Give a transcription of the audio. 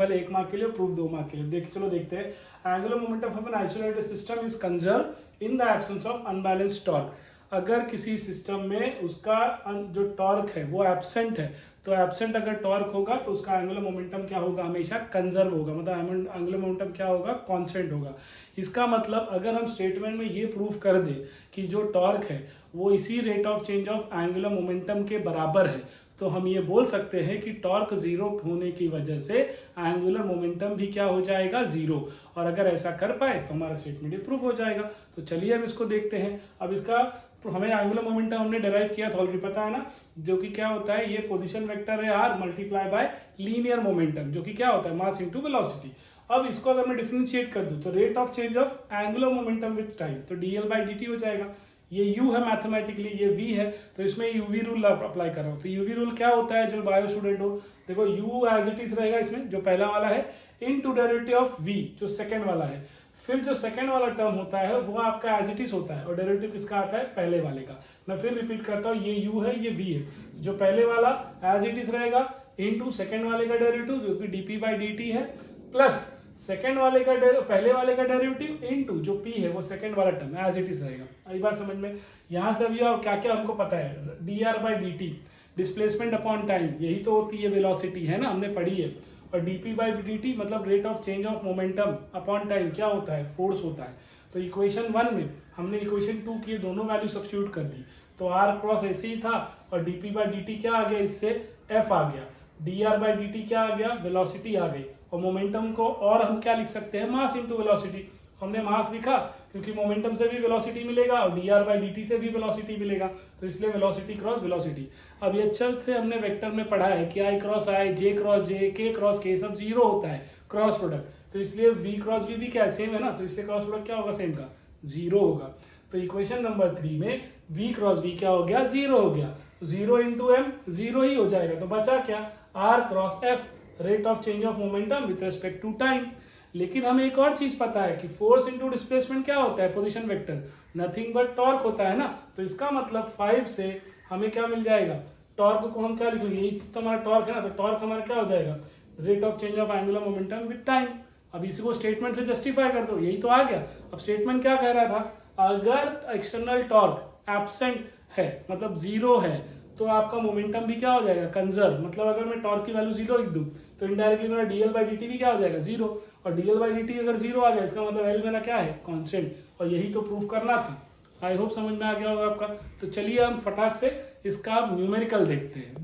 पहले 1 मार्क के लिए, प्रूफ 2 मार्क के लिए। चलो देखते हैं। Angular momentum of an isolated system is conserve in the absence of unbalanced torque. अगर किसी सिस्टम में उसका जो टॉर्क है वो एब्सेंट है, तो एब्सेंट अगर टॉर्क होगा तो उसका एंगुलर मोमेंटम क्या होगा, हमेशा कंजर्व होगा, मतलब एंगुलर मोमेंटम क्या होगा, कांस्टेंट होगा। इसका मतलब अगर हम स्टेटमेंट में ये प्रूफ कर दे कि जो टॉर्क है वो इसी rate of change of angular momentum के बराबर है, तो हम ये बोल सकते हैं कि टॉर्क जीरो होने की वजह से एंगुलर मोमेंटम भी क्या हो जाएगा, जीरो। और अगर ऐसा कर पाए तो हमारा स्टेटमेंट प्रूफ हो जाएगा। तो चलिए हम इसको देखते हैं। अब इसका हमें एंगुलर मोमेंटम हमने डिराइव किया था, ऑलरेडी पता है ना, जो कि क्या होता है, ये पोजीशन वेक्टर है r multiply by linear momentum, जो कि क्या होता है, मास इनटू वेलोसिटी। अब इसको अगर मैं डिफरेंशिएट कर दूं तो rate of change of angular momentum with time, तो डीएल बाई डी टी हो जाएगा। ये u है मैथमेटिकली, ये v है, तो इसमें यूवी रूल अप्लाई कर रहा हूँ। तो यूवी रूल क्या होता है, जो बायो स्टूडेंट हो देखो, u एज इट इज रहेगा इसमें, जो पहला वाला है, इनटू डेरिवेटिव ऑफ v जो सेकंड वाला है। फिर जो सेकंड वाला टर्म होता है वो आपका एज इट इज होता है, और डेरिवेटिव किसका आता है, पहले वाले का। मैं फिर रिपीट करता हूँ, ये u है, ये v है। जो पहले वाला एज इट इज रहेगा इनटू सेकंड वाले का डेरिवेटिव जो कि dp बाई dt है, प्लस सेकंड वाले का पहले वाले का डेरिवेटिव इनटू जो p है वो सेकंड वाला टर्म एज इट इज रहेगा। आई बात समझ में? यहां से अभी और क्या क्या हमको पता है, dr by dt displacement upon time, यही तो होती है वेलोसिटी, है ना, हमने पढ़ी है। और dp बाई dt मतलब rate of change of momentum upon time क्या होता है, फोर्स होता है। तो इक्वेशन 1 में हमने इक्वेशन 2 की दोनों वैल्यू सब्स्टिट्यूट कर दी, तो r क्रॉस ऐसे ही था, और dp बाई dt क्या आ गया, इससे f आ गया, dr बाई dt क्या आ गया, वेलोसिटी आ गई। और मोमेंटम को और हम क्या लिख सकते हैं, मास इनटू वेलोसिटी। हमने मास लिखा क्योंकि मोमेंटम से भी वेलोसिटी मिलेगा और dr बाई dt से भी वेलोसिटी मिलेगा, तो इसलिए वेलोसिटी क्रॉस वेलोसिटी। अब ये अच्छे से हमने वेक्टर में पढ़ा है कि i cross i, j cross j, k cross k सब जीरो होता है क्रॉस प्रोडक्ट, तो इसलिए v क्रॉस v भी क्या सेम है ना, तो इसलिए क्रॉस प्रोडक्ट क्या होगा, सेम का जीरो होगा। तो इक्वेशन नंबर 3 में v क्रॉस v क्या हो गया, जीरो हो गया। जीरो इंटू एम जीरो ही हो जाएगा, तो बचा क्या, r cross f rate of change of momentum with respect to time. लेकिन हमें एक और चीज पता है कि फोर्स इनटू डिस्प्लेसमेंट क्या होता है, position vector, nothing but torque होता है ना। तो इसका मतलब 5 से हमें क्या मिल जाएगा, टॉर्क को हम क्या लिखेंगे, यही चीज तो हमारा टॉर्क है ना, तो टॉर्क हमारा क्या हो जाएगा, rate of change of angular momentum with time. अब इसी को स्टेटमेंट से जस्टिफाई कर दो, यही तो आ गया। अब स्टेटमेंट क्या कह रहा था, अगर एक्सटर्नल टॉर्क एब्सेंट है मतलब जीरो है, तो आपका मोमेंटम भी क्या हो जाएगा, कंजर्व। मतलब अगर मैं टॉर्क की वैल्यू जीरो लिख दूं तो इनडायरेक्टली मेरा डीएल बाई डी भी क्या हो जाएगा, जीरो। और डीएल बाई डी अगर जीरो आ गया, इसका मतलब एल मेरा क्या है, कांस्टेंट। और यही तो प्रूफ करना था। आई होप समझ में आ गया होगा आपका। तो चलिए हम फटाक से इसका न्यूमेरिकल देखते हैं।